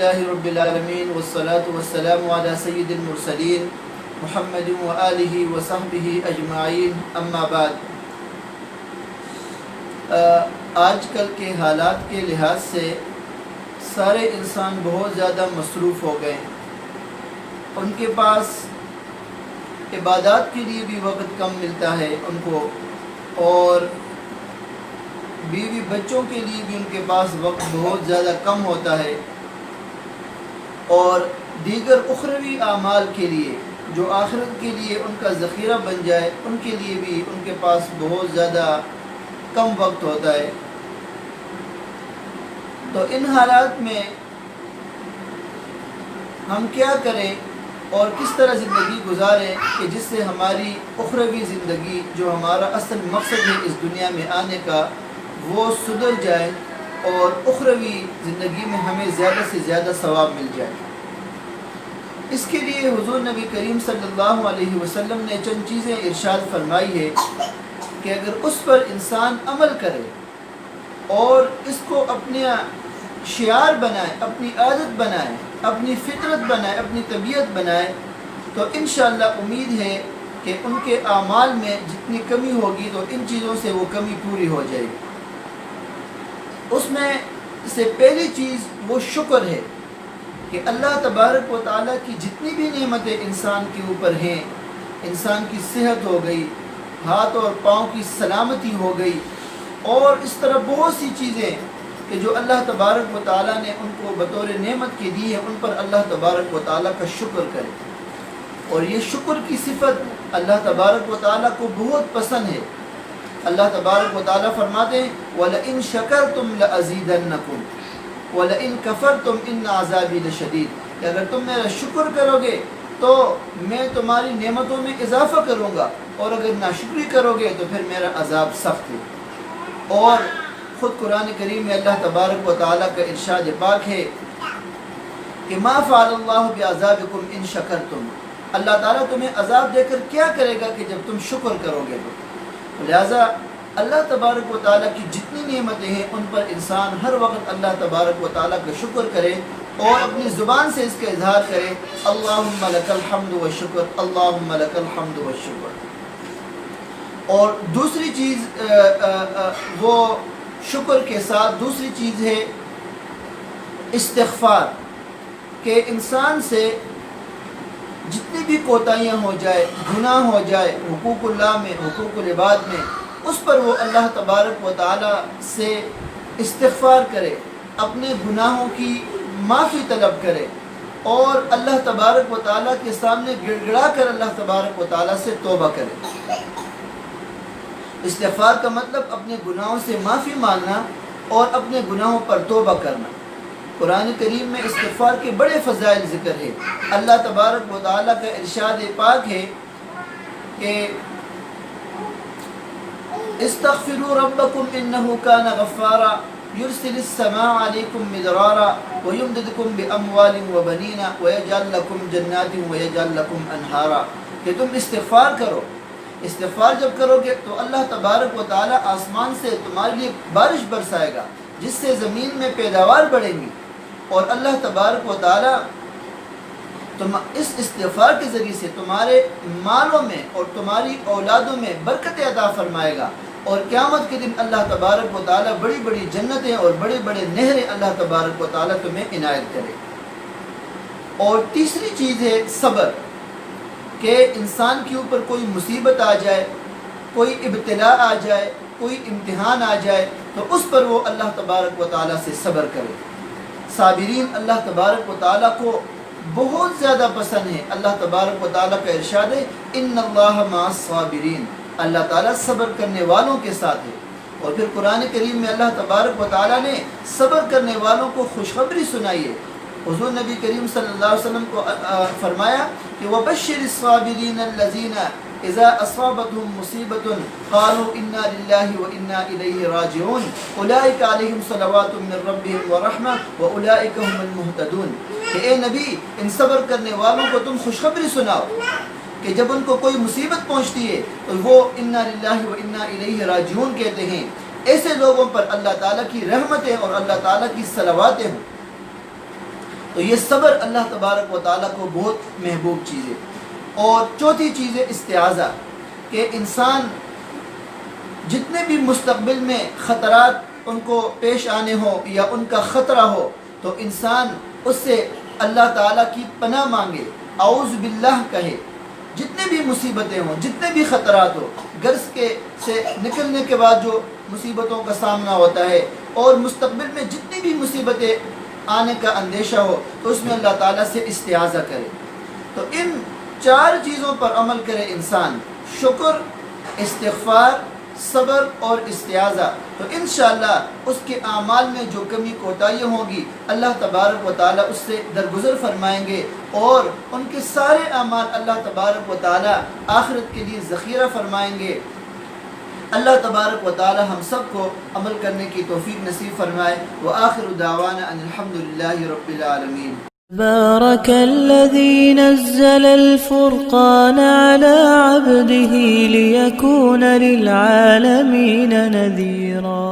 لله رب العالمين والصلاة والسلام على سيد المرسلين محمد وآلہ وصحبہ اجمعین اما بعد۔ آج کل کے حالات کے لحاظ سے سارے انسان بہت زیادہ مصروف ہو گئے ہیں۔ ان کے پاس عبادات کے لیے بھی وقت کم ملتا ہے ان کو، اور بیوی بچوں کے لیے بھی ان کے پاس وقت بہت زیادہ کم ہوتا ہے، اور دیگر اخروی اعمال کے لیے جو آخرت کے لیے ان کا ذخیرہ بن جائے ان کے لیے بھی ان کے پاس بہت زیادہ کم وقت ہوتا ہے۔ تو ان حالات میں ہم کیا کریں اور کس طرح زندگی گزاریں کہ جس سے ہماری اخروی زندگی جو ہمارا اصل مقصد ہے اس دنیا میں آنے کا وہ سدھر جائے اور اخروی زندگی میں ہمیں زیادہ سے زیادہ ثواب مل جائے۔ اس کے لیے حضور نبی کریم صلی اللہ علیہ وسلم نے چند چیزیں ارشاد فرمائی ہے کہ اگر اس پر انسان عمل کرے اور اس کو اپنا شعار بنائے، اپنی عادت بنائے، اپنی فطرت بنائے، اپنی طبیعت بنائے، تو انشاءاللہ امید ہے کہ ان کے اعمال میں جتنی کمی ہوگی تو ان چیزوں سے وہ کمی پوری ہو جائے گی۔ اس میں سے پہلی چیز وہ شکر ہے کہ اللہ تبارک و تعالیٰ کی جتنی بھی نعمتیں انسان کے اوپر ہیں، انسان کی صحت ہو گئی، ہاتھ اور پاؤں کی سلامتی ہو گئی، اور اس طرح بہت سی چیزیں کہ جو اللہ تبارک و تعالیٰ نے ان کو بطور نعمت کے دی ہے، ان پر اللہ تبارک و تعالیٰ کا شکر کرے۔ اور یہ شکر کی صفت اللہ تبارک و تعالیٰ کو بہت پسند ہے۔ اللہ تبارک و تعالیٰ فرماتے ہیں وَلَئِن شَكَرْتُمْ لَأَزِيدَنَّكُمْ وَلَئِن كَفَرْتُمْ إِنَّ عَذَابِي لَشَدِيدٌ، کہ اگر تم میرا شکر کرو گے تو میں تمہاری نعمتوں میں اضافہ کروں گا، اور اگر ناشکری کرو گے تو پھر میرا عذاب سخت ہے۔ اور خود قرآن کریم میں اللہ تبارک و تعالیٰ کا ارشاد پاک ہے کہ مَا فَعَلَ اللَّهُ بِعَذَابِكُمْ إِن شَكَرْتُمْ، اللہ تعالیٰ تمہیں عذاب دے کر کیا کرے گا کہ جب تم شکر کرو گے تو۔ لہٰذا اللہ تبارک و تعالیٰ کی جتنی نعمتیں ہیں ان پر انسان ہر وقت اللہ تبارک و تعالیٰ کا شکر کرے اور اپنی زبان سے اس کا اظہار کرے، اللہم لک الحمد والشکر، اللہم لک الحمد والشکر۔ اور دوسری چیز وہ شکر کے ساتھ دوسری چیز ہے استغفار، کہ انسان سے جتنی بھی کوتاہیاں ہو جائے، گناہ ہو جائے حقوق اللہ میں، حقوق العباد میں، اس پر وہ اللہ تبارک و تعالیٰ سے استغفار کرے، اپنے گناہوں کی معافی طلب کرے، اور اللہ تبارک و تعالیٰ کے سامنے گڑ گڑا کر اللہ تبارک و تعالیٰ سے توبہ کرے۔ استغفار کا مطلب اپنے گناہوں سے معافی مانگنا اور اپنے گناہوں پر توبہ کرنا۔ قرآن کریم میں استغفار کے بڑے فضائل ذکر ہے۔ اللہ تبارک و تعالیٰ کا ارشاد پاک ہے کہ استغفروا ربکم انہ کان غفارا یرسل السماء علیکم مدرارا ویمددکم باموال وبنین ویجعل لکم جنات ویجعل لکم انہارا، کہ تم استغفار کرو۔ استغفار جب کرو گے تو اللہ تبارک و تعالیٰ آسمان سے تمہارے لیے بارش برسائے گا جس سے زمین میں پیداوار بڑھیں گی، اور اللہ تبارک و تعالیٰ اس استغفار کے ذریعے سے تمہارے مالوں میں اور تمہاری اولادوں میں برکت عطا فرمائے گا، اور قیامت کے دن اللہ تبارک و تعالیٰ بڑی بڑی جنتیں اور بڑے بڑے نہریں اللہ تبارک و تعالیٰ تمہیں عنایت کرے۔ اور تیسری چیز ہے صبر، کہ انسان کے اوپر کوئی مصیبت آ جائے، کوئی ابتلا آ جائے، کوئی امتحان آ جائے تو اس پر وہ اللہ تبارک و تعالیٰ سے صبر کرے۔ صابرین اللہ تبارک و تعالیٰ کو بہت زیادہ پسند ہے۔ اللہ تبارک و تعالیٰ کا ارشاد ہے ان اللہ مع الصابرین، اللہ تعالیٰ صبر کرنے والوں کے ساتھ ہے۔ اور پھر قرآن کریم میں اللہ تبارک و تعالیٰ نے صبر کرنے والوں کو خوشخبری سنائی ہے۔ حضور نبی کریم صلی اللہ علیہ وسلم کو فرمایا کہ وَبَشِّرِ الصَّابِرِينَ الَّذِينَ إِذَا أَصَابَتْهُمْ مُصِيبَةٌ قَالُوا إِنَّا لِلَّهِ وَإِنَّا إِلَيْهِ رَاجِعُونَ أُولَٰئِكَ عَلَيْهِمْ صَلَوَاتٌ مِّن رَّبِّهِمْ وَرَحْمَةٌ وَأُولَٰئِكَ هُمُ الْمُهْتَدُونَ، کہ اے نبی ان صبر کرنے والوں کو تم خوشخبری سناؤ کہ جب ان کو کوئی مصیبت پہنچتی ہے تو وہ اِنَّا لِلَّهِ وَإِنَّا إِلَيْهِ رَاجِعُونَ کہتے ہیں۔ ایسے لوگوں پر اللہ تعالیٰ کی رحمتیں اور اللہ تعالیٰ کی صلواتیں ہوں۔ تو یہ صبر اللہ تبارک و تعالیٰ کو بہت محبوب چیز ہے۔ اور چوتھی چیز ہے استعاذہ، کہ انسان جتنے بھی مستقبل میں خطرات ان کو پیش آنے ہو یا ان کا خطرہ ہو تو انسان اس سے اللہ تعالیٰ کی پناہ مانگے، اعوذ باللہ کہے۔ جتنے بھی مصیبتیں ہوں، جتنے بھی خطرات ہو، غرض کے سے نکلنے کے بعد جو مصیبتوں کا سامنا ہوتا ہے اور مستقبل میں جتنی بھی مصیبتیں آنے کا اندیشہ ہو تو اس میں اللہ تعالیٰ سے استعاذہ کرے۔ تو ان 4 چیزوں پر عمل کرے انسان، شکر، استغفار، صبر اور استعاذہ، تو انشاءاللہ اس کے اعمال میں جو کمی کوتاہیاں ہوں گی اللہ تبارک و تعالیٰ اس سے درگزر فرمائیں گے، اور ان کے سارے اعمال اللہ تبارک و تعالیٰ آخرت کے لیے ذخیرہ فرمائیں گے۔ اللہ تبارک و تعالیٰ ہم سب کو عمل کرنے کی توفیق نصیب فرمائے۔ وآخر دعوانا ان الحمدللہ رب العالمین۔ بارك الذي نزل الفرقان على عبده ليكون للعالمين نذيرا